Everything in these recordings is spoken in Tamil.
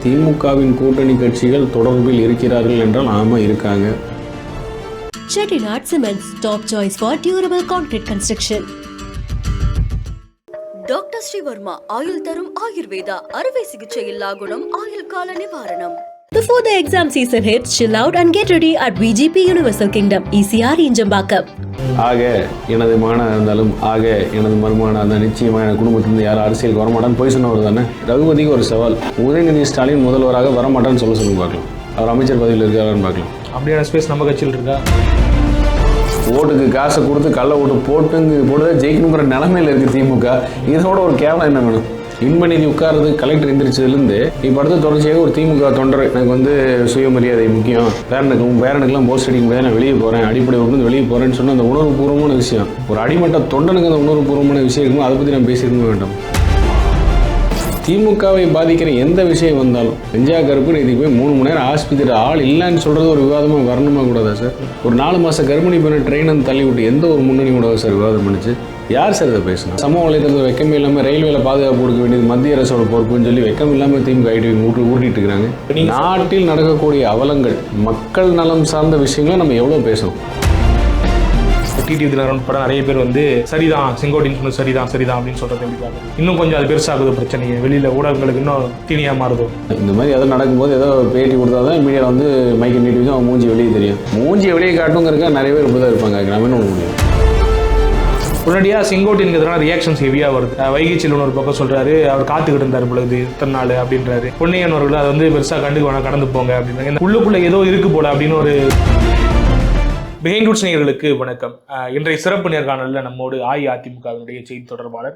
திமுகவின் கூட்டணி கட்சிகள் தொடர்பில் இருக்கிறார்கள் என்றால் ஆமாம் இருக்காங்க. Chettinad Cements, top choice for durable concrete construction. Doctor Sreevarma ஆயுள் தரும் ஆயுர்வேதா அறுவை சிகிச்சை இல்லா குணம் ஆயுள் கால நிவாரணம். Before the exam season hits, chill out and get ready at VGP Universal Kingdom, ECR Injambakam. ஆக எனது மகனாக இருந்தாலும் ஆக எனது மருமகனாக இருந்தால் நிச்சயமாக என் குடும்பத்திலிருந்து யாரும் அரசியலுக்கு வரமாட்டான்னு போய் சொன்னவர் தானே. ரகுபதிக்கு ஒரு சவால், உதயநிதி ஸ்டாலின் முதல்வராக வரமாட்டான்னு சொல்லுங்க பார்க்கலாம். அவர் அமைச்சர் பதவியில் இருக்காரான்னு பார்க்கலாம். அப்படியான ஸ்பேஸ் நம்ம கட்சியில் இருக்கா? ஓட்டுக்கு காசை கொடுத்து கள்ள ஓட்டு போட்டு ஜெயிக்கணுங்கிற நிலைமையில் இருக்குது திமுக. இதோட ஒரு கேவலம் என்ன வேணும்? இன்பநிதி உட்கார்றது கலெக்டர் எந்திரிச்சதுலேருந்து இப்போ அடுத்த தொடர்ச்சியாக ஒரு திமுக தொண்டர் எனக்கு சுயமரியாதை முக்கியம், பேரனுக்கெல்லாம் போஸ்ட் அடிக்க முடியாது, நான் வெளியே போகிறேன், அடிப்படை உணர்ந்து வெளியே போகிறேன்னு சொன்ன அந்த உணர்வுபூர்வமான விஷயம், ஒரு அடிமட்ட தொண்டனுக்கு அந்த உணர்வுபூர்வமான விஷயம் இருக்குமோ அதை பற்றி நான் பேசியிருக்க வேண்டும். திமுகவை பாதிக்கிற எந்த விஷயம் வந்தாலும் வெஞ்சா கருப்பு இதுக்கு போய் 3 மணி நேரம் ஆஸ்பத்திரி ஆள் இல்லைன்னு சொல்கிறது ஒரு விவாதமாக வரணுமா கூடாதா சார்? ஒரு 4 மாத கர்ப்பிணி பண்ண ட்ரெயின் வந்து தள்ளி விட்டு எந்த ஒரு முன்னணி கூடாது சார் விவாதம் பண்ணிச்சு? யார் சார் இதை பேசணும்? சமூக வலைத்தளத்தில் வெக்கமே இல்லாமல் ரயில்வேல பாதுகாப்பு கொடுக்க வேண்டியது மத்திய அரசோட பொறுப்புன்னு சொல்லி வெக்கம் இல்லாமல் திமுக ஊட்டிட்டு இருக்கிறாங்க. நாட்டில் நடக்கக்கூடிய அவலங்கள், மக்கள் நலம் சார்ந்த விஷயங்களை நம்ம எவ்வளோ பேசணும்? டிடி தினகரன் படம் நிறைய பேர் சரிதான், செங்கோட்டையன் சரிதான் அப்படின்னு சொல்றது எப்படி இன்னும் கொஞ்சம் அது பெருசாகுது பிரச்சனையை, வெளியில் ஊடகங்களுக்கு இன்னும் தீனியாக மாறுது. இந்த மாதிரி எதாவது நடக்கும்போது ஏதோ பேட்டி கொடுத்தா தான் மீடியாவில் மைக்கை நீட்டி வச்சு அவன் மூஞ்சி வெளியே தெரியும். மூஞ்சியை வெளியே காட்டுங்கிறதுக்காக நிறைய பேர் இப்படி தான் இருப்பாங்க. நம்ம என்ன முடியும்? உடனடியாக செங்கோட்டையனுக்கு எதிரான ரியாக்ஷன்ஸ் ஹெவியாக வருது. வைகை செல்வன் ஒரு பக்கம் சொல்கிறாரு, அவர் காத்துக்கிட்டு இருந்தார் பொழுது இத்தனை நாள் அப்படின்றாரு. பொன்னையன் அவர்கள் அதை பெருசாக கண்டுக்கு வேணா கடந்து போங்க அப்படின்றாங்க. உள்ளுக்குள்ளே ஏதோ இருக்கு போல அப்படின்னு ஒரு பிஹைண்ட் ரூட்ஸ் நேயர்களுக்கு வணக்கம். இன்றைய சிறப்பு நேர்காணலில் நம்மோடு அஇஅதிமுகவினுடைய செய்தி தொடர்பாளர்,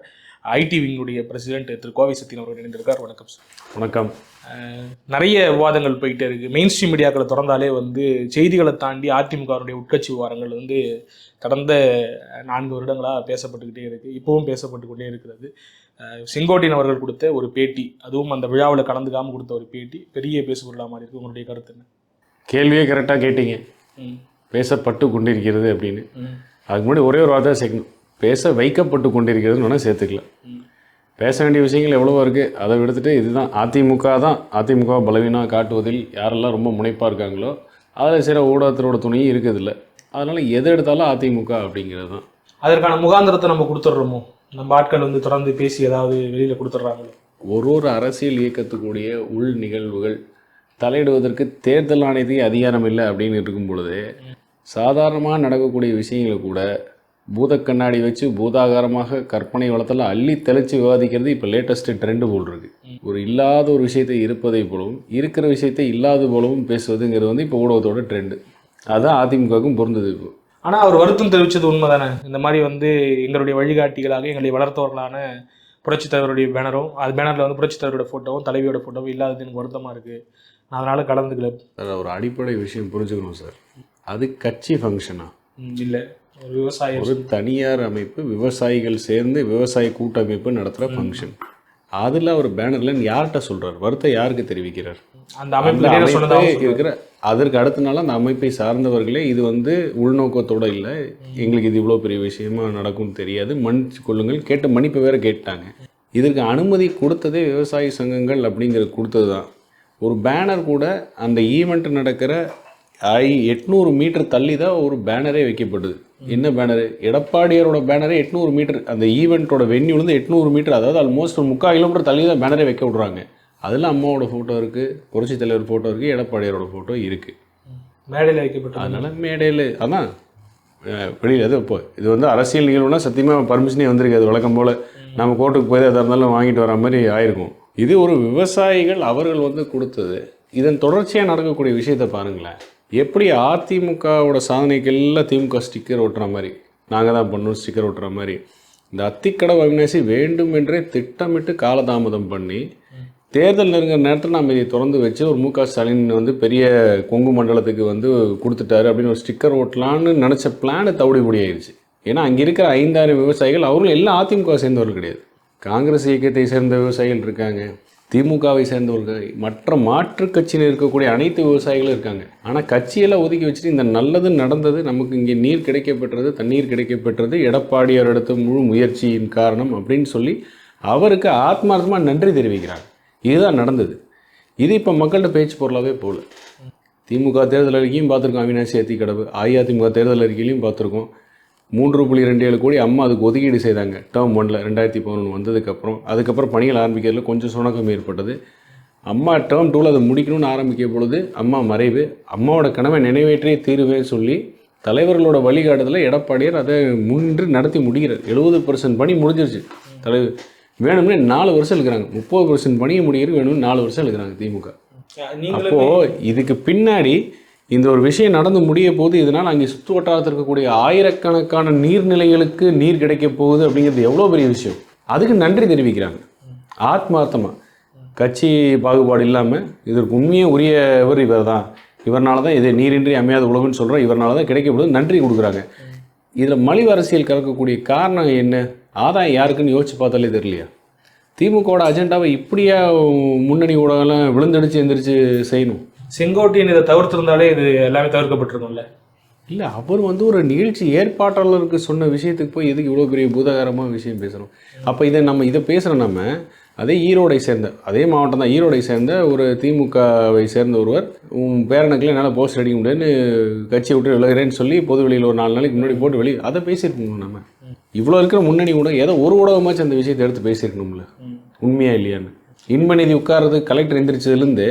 ஐடி விங்குடைய பிரசிடென்ட் திரு கோவை சத்தியன் அவர்கள் இணைந்திருக்கார். வணக்கம் சார். வணக்கம். நிறைய விவாதங்கள் போயிட்டே இருக்கு. மெயின் ஸ்ட்ரீம் மீடியாக்களை திறந்தாலே செய்திகளை தாண்டி அதிமுகவினுடைய உட்கட்சி விவகாரங்கள் கடந்த 4 வருடங்களாக பேசப்பட்டுக்கிட்டே இருக்கு, இப்பவும் பேசப்பட்டு கொண்டே இருக்கிறது. செங்கோட்டையன் அவர்கள் கொடுத்த ஒரு பேட்டி, அதுவும் அந்த விழாவில் கலந்துக்காமல் கொடுத்த ஒரு பேட்டி பெரிய பேசுபொருளாக மாதிரி இருக்கு. உங்களுடைய கருத்து என்ன? கேள்வியே கரெக்டாக கேட்டீங்க. பேசப்பட்டு கொண்டிருக்கிறது அப்படின்னு. அதுக்கு முன்னாடி ஒரே ஒரு வார்த்தை சேர்க்கணும், பேச வைக்கப்பட்டு கொண்டிருக்கிறதுன்னு வேணால் சேர்த்துக்கலாம். பேச வேண்டிய விஷயங்கள் எவ்வளவோ இருக்குது. அதை விடுத்துட்டு இதுதான் அதிமுக பலவீனம் காட்டுவதில் யாரெல்லாம் ரொம்ப முனைப்பாக இருக்காங்களோ அதில் சில ஊடகத்தினோட துணையும் இருக்குதில்ல. அதனால் எது எடுத்தாலும் அதிமுக அப்படிங்கிறது தான். அதற்கான முகாந்திரத்தை நம்ம கொடுத்துட்றோமோ? நம்ம ஆட்கள் தொடர்ந்து பேசி ஏதாவது வெளியில் கொடுத்துட்றாங்களோ? ஒரு அரசியல் இயக்கத்துக்குரிய உள் நிகழ்வுகள் தலையிடுவதற்கு தேர்தல் ஆணையத்துக்கு அதிகாரம் இல்லை அப்படின்னு இருக்கும் பொழுது சாதாரணமாக நடக்கக்கூடிய விஷயங்களை கூட பூத கண்ணாடி வச்சு பூதாகாரமாக கற்பனை வளத்தில் அள்ளி தெளித்து விவாதிக்கிறது இப்போ லேட்டஸ்ட்டு ட்ரெண்டு போல் இருக்குது. ஒரு இல்லாத ஒரு விஷயத்தை இருப்பதை போலவும் இருக்கிற விஷயத்தை இல்லாத போலவும் பேசுவதுங்கிறது இப்போ ஊடகத்தோட ட்ரெண்டு. அதுதான் அதிமுகவுக்கும் பொருந்தது. இப்போ ஆனால் அவர் வருத்தம் தெரிவித்தது உண்மை தானே. இந்த மாதிரி எங்களுடைய வழிகாட்டிகளாக எங்களை வளர்த்தவர்களான புரட்சித் தலைவருடைய பேனரும், அது பேனரில் புரட்சித் தலைவரோட ஃபோட்டோவும் தலைவியோட ஃபோட்டோவும் இல்லாதது எனக்கு வருத்தமாக இருக்குது, நான் அதனால் கலந்துக்கல. அதில் ஒரு அடிப்படை விஷயம் புரிஞ்சுக்கணும் சார். அது கட்சி ஃபங்க்ஷனா இல்லை, ஒரு விவசாய ஒரு தனியார் அமைப்பு, விவசாயிகள் சேர்ந்து விவசாய கூட்டமைப்பு நடத்துகிற ஃபங்க்ஷன். அதில் ஒரு பேனரில் யார்கிட்ட சொல்கிறார், வருத்த யாருக்கு தெரிவிக்கிறார்? அந்த அமைப்பு இருக்கிற அதற்கு அடுத்த நாள் அந்த அமைப்பை சார்ந்தவர்களே இது உள்நோக்கத்தோடு இல்லை, எங்களுக்கு இது இவ்வளோ பெரிய விஷயமா நடக்கும்னு தெரியாது, மன்னிச்சு கொள்ளுங்கள், கேட்ட மன்னிப்பு வேறு கேட்டாங்க. இதற்கு அனுமதி கொடுத்ததே விவசாய சங்கங்கள் அப்படிங்கிறது கொடுத்தது தான். ஒரு பேனர் கூட அந்த ஈவெண்ட் நடக்கிற 800 மீட்டர் தள்ளி தான் ஒரு பேனரே வைக்கப்படுது. என்ன பேனரு? எடப்பாடியாரோட பேனரே 800 மீட்டர், அந்த ஈவெண்ட்டோட வென்யூலேருந்து 800 மீட்டர், அதாவது ஆல்மோஸ்ட் ஒரு 3/4 கிலோமீட்டர் தள்ளி தான் பேனரே வைக்க விட்றாங்க. அதில் அம்மாவோட ஃபோட்டோ இருக்குது, புரட்சி தலைவர் ஃபோட்டோ இருக்குது, எடப்பாடியாரோட ஃபோட்டோ இருக்குது, மேடையில் வைக்கப்பட்டு. அதனால் மேடையில் அதான் வெளியில் எது இப்போ இது அரசியல் நிகழ்வுனா சத்தியமாக பர்மிஷனே வந்திருக்காது. வழக்கம் போல் நம்ம கோர்ட்டுக்கு போய் எதாக இருந்தாலும் வாங்கிட்டு வர மாதிரி ஆயிருக்கும். இது ஒரு விவசாயிகள் அவர்கள் கொடுத்தது. இதன் தொடர்ச்சியாக நடக்கக்கூடிய விஷயத்தை பாருங்களேன். எப்படி அதிமுகவோட சாதனைக்கெல்லாம் திமுக ஸ்டிக்கர் ஓட்டுற மாதிரி, நாங்கள் தான் பண்ணோம் ஸ்டிக்கர் ஓட்டுற மாதிரி, இந்த அத்திக்கடவு அவிநாசி வேண்டும் என்றே திட்டமிட்டு காலதாமதம் பண்ணி தேர்தல் நெருங்கிற நேரத்தில் நம்ம இதை திறந்து வச்சு ஒரு மு.க. ஸ்டாலின் பெரிய கொங்கு மண்டலத்துக்கு கொடுத்துட்டாரு அப்படின்னு ஒரு ஸ்டிக்கர் ஓட்டலான்னு நினச்ச பிளானு தவிடுபடி ஆயிடுச்சு. ஏன்னா அங்கே இருக்கிற 5-6 விவசாயிகள் அவர்கள் எல்லாம் அதிமுக சேர்ந்தவர்கள் கிடையாது. காங்கிரஸ் இயக்கத்தை சேர்ந்த விவசாயிகள் இருக்காங்க, திமுகவை சேர்ந்தவர்கள், மற்ற மாற்று கட்சியில் இருக்கக்கூடிய அனைத்து விவசாயிகளும் இருக்காங்க. ஆனால் கட்சியெல்லாம் ஒதுக்கி வச்சுட்டு இந்த நல்லது நடந்தது, நமக்கு இங்கே நீர் கிடைக்கப்பெற்றது, தண்ணீர் கிடைக்கப்பெற்றது எடப்பாடியார் எடுத்த முழு முயற்சியின் காரணம் அப்படின்னு சொல்லி அவருக்கு ஆத்மார்த்தமாக நன்றி தெரிவிக்கிறாங்க. இதுதான் நடந்தது. இது இப்போ மக்கள்கிட்ட பேச்சு பொருளாகவே போகல. திமுக தேர்தல் அறிக்கையும் பார்த்துருக்கோம், அவினாசி அத்திக்கடவு. அஇஅதிமுக தேர்தல் அறிக்கையிலையும் பார்த்துருக்கோம். 3.27 கோடி அம்மா அதுக்கு ஒதுக்கீடு செய்தாங்க டேர்ம் 1ல் 2011 வந்ததுக்கப்புறம். அதுக்கப்புறம் பணிகள் ஆரம்பிக்கிறதுல கொஞ்சம் சுணக்கம் ஏற்பட்டது. அம்மா டேர்ம் 2ல் அதை முடிக்கணும்னு ஆரம்பிக்க பொழுது அம்மா மறைவு, அம்மாவோட கனவை நிறைவேற்றியே தீருவேன்னு சொல்லி தலைவர்களோட வழிகாட்டுதலில் எடப்பாடியார் அதை முன்னின்று நடத்தி முடிகிறார். 70% பணி முடிஞ்சிருச்சு. தலைவர் வேணும்னே 4 வருஷம் இருக்கிறாங்க. 30% பணியை முடிகிறது வேணும்னு 4 வருஷம் இருக்கிறாங்க திமுக. அப்போது இதுக்கு பின்னாடி இந்த ஒரு விஷயம் நடந்து முடிய போது இதனால் அங்கே சுற்று வட்டாரத்தில் இருக்கக்கூடிய ஆயிரக்கணக்கான நீர்நிலைகளுக்கு நீர் கிடைக்க போகுது அப்படிங்கிறது எவ்வளோ பெரிய விஷயம். அதுக்கு நன்றி தெரிவிக்கிறாங்க ஆத்மார்த்தமாக, கட்சி பாகுபாடு இல்லாமல். இதற்கு உண்மையே உரியவர் இவர் தான், இவரால் தான் இது நீரின்றி அமையாத உலகம்னு சொல்கிறோம், இவரால் தான் கிடைக்கப்படுது, நன்றி கொடுக்குறாங்க. இதில் மலிவு அரசியல் கலக்கக்கூடிய காரணம் என்ன? ஆதாயம் யாருக்குன்னு யோசிச்சு பார்த்தாலே தெரியலையா? திமுகவோட அஜெண்டாவை இப்படியா முன்னணி ஊடகம்லாம் விழுந்தடிச்சு எந்திரிச்சு செய்யணும்? செங்கோட்டையன் இதை தவிர்த்திருந்தாலே இது எல்லாமே தவிர்க்கப்பட்டிருக்கும்ல. இல்லை, அவர் வந்து ஒரு நிகழ்ச்சி ஏற்பாட்டாளருக்கு சொன்ன விஷயத்துக்கு போய் எதுக்கு இவ்வளோ பெரிய பூதாகாரமாக விஷயம் பேசுகிறோம்? அப்போ இதை பேசுகிற நம்ம அதே ஈரோடை சேர்ந்த, அதே மாவட்டம் தான் ஈரோடை சேர்ந்த ஒரு திமுகவை சேர்ந்த ஒருவர் பேரனுக்குள்ள என்னால் போஸ்ட் அடிக்க முடியாதுன்னு கட்சியை விட்டு விலகிறேன்னு சொல்லி பொது வெளியில் ஒரு 4 நாளைக்கு முன்னாடி போட்டு வெளியே அதை பேசியிருக்கணும். நம்ம இவ்வளோ இருக்கிற முன்னணி ஊடகம் ஏதோ ஒரு ஊடகமாச்சும் அந்த விஷயத்தை எடுத்து பேசியிருக்கணும்ல, உண்மையா இல்லையான்னு. இன்பநிதி உட்கார்றது கலெக்டர் எந்திரிச்சதுலேருந்து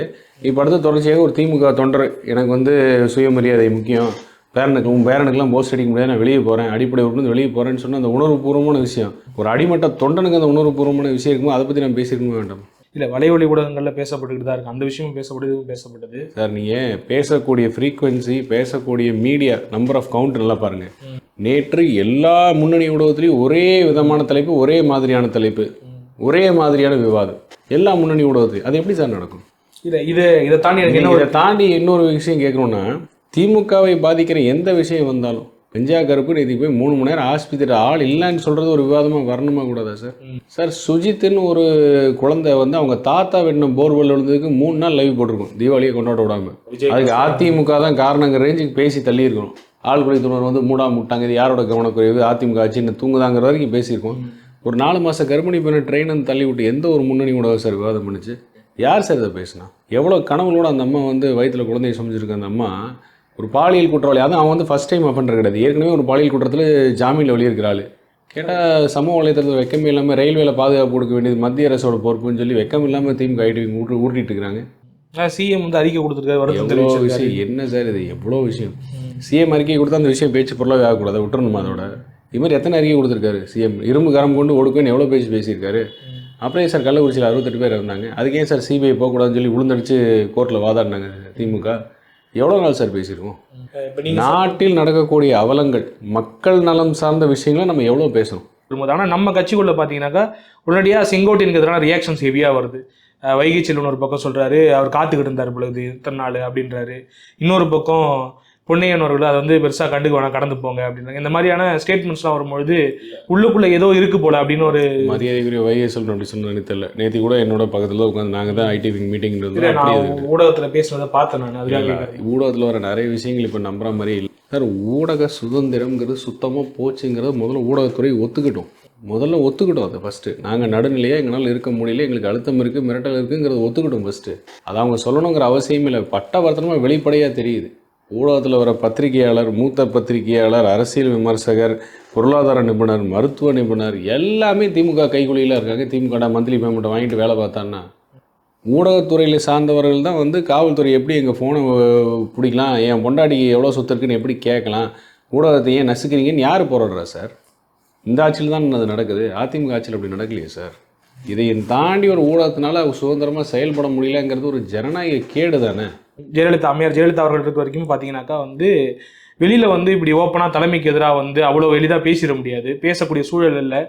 இப்போ அடுத்த தொடர்ச்சியாக ஒரு திமுக தொண்டர் எனக்கு வந்து சுயமரியாதை முக்கியம், பேரனுக்கெல்லாம் போஸ்ட் அடிக்க முடியாது, நான் வெளியே போகிறேன், அடிப்படை உறுப்பினர் வெளியே போகிறேன்னு சொன்னால் அந்த உணர்வுபூர்வமான விஷயம். ஒரு அடிமட்ட தொண்டனுக்கு அந்த உணர்வுபூர்வமான விஷயம் இருக்கும்போது அதை பற்றி நம்ம பேசியிருக்கணும் வேண்டாம்? இல்லை, வலைவலி ஊடகங்களில் பேசப்பட்டுக்கிட்டு தான் இருக்குது. அந்த விஷயமும் பேசப்பட்டது சார். நீங்கள் பேசக்கூடிய ஃப்ரீக்குவென்சி, பேசக்கூடிய மீடியா நம்பர் ஆஃப் கவுண்ட் நல்லா பாருங்கள். நேற்று எல்லா முன்னணி ஊடகத்துலேயும் ஒரே விதமான தலைப்பு, ஒரே மாதிரியான தலைப்பு, ஒரே மாதிரியான விவாதம் எல்லா முன்னணி ஊடகத்துலையும். அது எப்படி சார் நடக்கும்? இதை தாண்டி இன்னொரு விஷயம் கேட்கணும்னா, திமுகவை பாதிக்கிற எந்த விஷயம் வந்தாலும் வெஞ்சா கருப்பு நேற்று போய் 3 மணி நேரம் ஆஸ்பத்திரி ஆள் இல்லைன்னு சொல்கிறது ஒரு விவாதமாக வரணுமா கூடாதா சார்? சார், சுஜித்துன்னு ஒரு குழந்தை வந்து அவங்க தாத்தா வெட்டின போர்வெல் விழுந்ததுக்கு 3 நாள் லைவ் போட்டிருக்கோம், தீபாவளியை கொண்டாட விடாமல். அதுக்கு அதிமுக தான் காரணங்கிற ரேஞ்சுக்கு பேசி தள்ளியிருக்கணும். ஆள்குறை துணர் வந்து முட்டாங்க, இது யாரோட கவனக்குறைவு, அதிமுக ஆட்சின்னு தூங்குதாங்கிற வரைக்கும் பேசியிருக்கோம். ஒரு 4 மாத கர்ப்பிணி பெண்ணை ட்ரெயினை தள்ளி விட்டு எந்த ஒரு முன்னணி ஊடகம் சார் விவாதம் பண்ணிச்சு? யார் சார் இதை பேசினா? எவ்வளோ கனவுகளோட அந்த அம்மா வந்து வயிற்றில் குழந்தைய சமைச்சிருக்க அந்த அம்மா ஒரு பாலியல் குற்றவாளி. அதுவும் அவன் வந்து ஃபஸ்ட் டைம் பண்ணுறது கிடையாது, ஏற்கனவே ஒரு பாலியல் குற்றத்தில் ஜாமீனில் வெளியிருக்கிறாள். கேட்டால் சமூக வலைத்தளத்தில் வெக்கம் இல்லாமல் ரயில்வேல பாதுகாப்பு கொடுக்க வேண்டியது மத்திய அரசோட பொறுப்புன்னு சொல்லி வெக்கம் இல்லாமல் திமுக ஊட்டிட்டு இருக்கிறாங்க. சிஎம் வந்து அறிக்கை கொடுத்துருக்காரு. விஷயம் என்ன சார் இது? எவ்வளோ விஷயம் சிஎம் அறிக்கை கொடுத்தா அந்த விஷயம் பேச்சு பொருளாக ஆகக்கூடாது, விட்டுறணுமா? அதோட இது மாதிரி எத்தனை அறிக்கை கொடுத்துருக்காரு சிஎம்? இரும்பு கரம் கொண்டு ஒடுக்குன்னு எவ்வளோ பேசியிருக்காரு? அப்படியே சார் கள்ளக்குறிச்சியில் 68 பேர் இருந்தாங்க, அதுக்கு ஏன் சார் சிபிஐ போகக்கூடாதுன்னு சொல்லி விழுந்தடிச்சு கோர்ட்டில் வாதாடினாங்க திமுக? எவ்வளோ நாள் சார் பேசியிருக்கோம்? நாட்டில் நடக்கக்கூடிய அவலங்கள், மக்கள் நலம் சார்ந்த விஷயங்களை நம்ம எவ்வளோ பேசணும்? ஆனால் நம்ம கட்சிக்குள்ளே பார்த்தீங்கன்னாக்கா உடனடியாக செங்கோட்டையனுக்கு எதிரான ரியாக்ஷன்ஸ் ஹெவியாக வருது. வைகை செல்வன் ஒரு பக்கம் சொல்கிறாரு, அவர் காத்துக்கிட்டு இருந்தார் பொழுது இத்தனை நாள் அப்படின்றாரு. இன்னொரு பக்கம் பொன்னையன் அவர்கள் அதை வந்து பெருசாக கண்டுக்கு வேணாம், கடந்து போங்க அப்படின்றாங்க. இந்த மாதிரியான ஸ்டேட்மெண்ட்ஸ்லாம் வரும்பொழுது உள்ளுக்குள்ளே ஏதோ இருக்கு போல அப்படின்னு ஒரு மரியாதைக்குரிய வைகை செல்வன் அப்படி சொன்னு தெரியல. நேற்று கூட என்னோட பக்கத்தில் உட்காந்து நாங்கள் தான் ஐடி மீட்டிங் ஊடகத்தில் பேசுனதை பார்த்தேன் நான். அதுக்காக ஊடகத்தில் வர நிறைய விஷயங்கள் இப்போ நம்புற மாதிரி இல்லை சார். ஊடக சுதந்திரம்ங்கிறது சுத்தமாக போச்சுங்கிறது முதல்ல ஊடகத்துறை ஒத்துக்கிட்டோம். அதை ஃபஸ்ட்டு நாங்கள் நடுநிலையாக எங்களால் இருக்க முடியல, எங்களுக்கு அழுத்தம் இருக்குது, மிரட்டல் இருக்குங்கிறத ஒத்துக்கிட்டோம் ஃபஸ்ட்டு. அதை அவங்க சொல்லணுங்கிற அவசியம் இல்லை, பட்டவர்த்தனமாக வெளிப்படையாக தெரியுது. ஊடகத்தில் வர பத்திரிகையாளர், மூத்த பத்திரிகையாளர், அரசியல் விமர்சகர், பொருளாதார நிபுணர், மருத்துவ நிபுணர் எல்லாமே திமுக கைக்குலியில் இருக்காங்க. திமுக மந்த்லி பேமெண்ட்டை வாங்கிட்டு வேலை பார்த்தான்னா ஊடகத்துறையில் சார்ந்தவர்கள் தான் வந்து காவல்துறை எப்படி எங்கள் ஃபோனை பிடிக்கலாம், என் பொண்டாட்டிக்கு எவ்வளோ சொத்து இருக்குன்னு எப்படி கேட்கலாம், ஊடகத்தை ஏன் நசுக்கிறீங்கன்னு யார் போராடுறா சார்? இந்த ஆட்சியில் தான் அது நடக்குது, அதிமுக ஆட்சியில் அப்படி நடக்கலையே சார். இதையும் தாண்டி ஒரு ஊடகத்தினால சுதந்திரமாக செயல்பட முடியலங்கிறது ஒரு ஜனநாயக கேடு தானே. அம்மையார் ஜெயலலிதா அவர்கள் இருக்க வரைக்கும் பார்த்தீங்கன்னாக்கா வந்து வெளியில் வந்து இப்படி ஓப்பனாக தலைமைக்கு எதிராக வந்து அவ்வளோ எளிதாக பேசிட முடியாது, பேசக்கூடிய சூழல் இல்லை.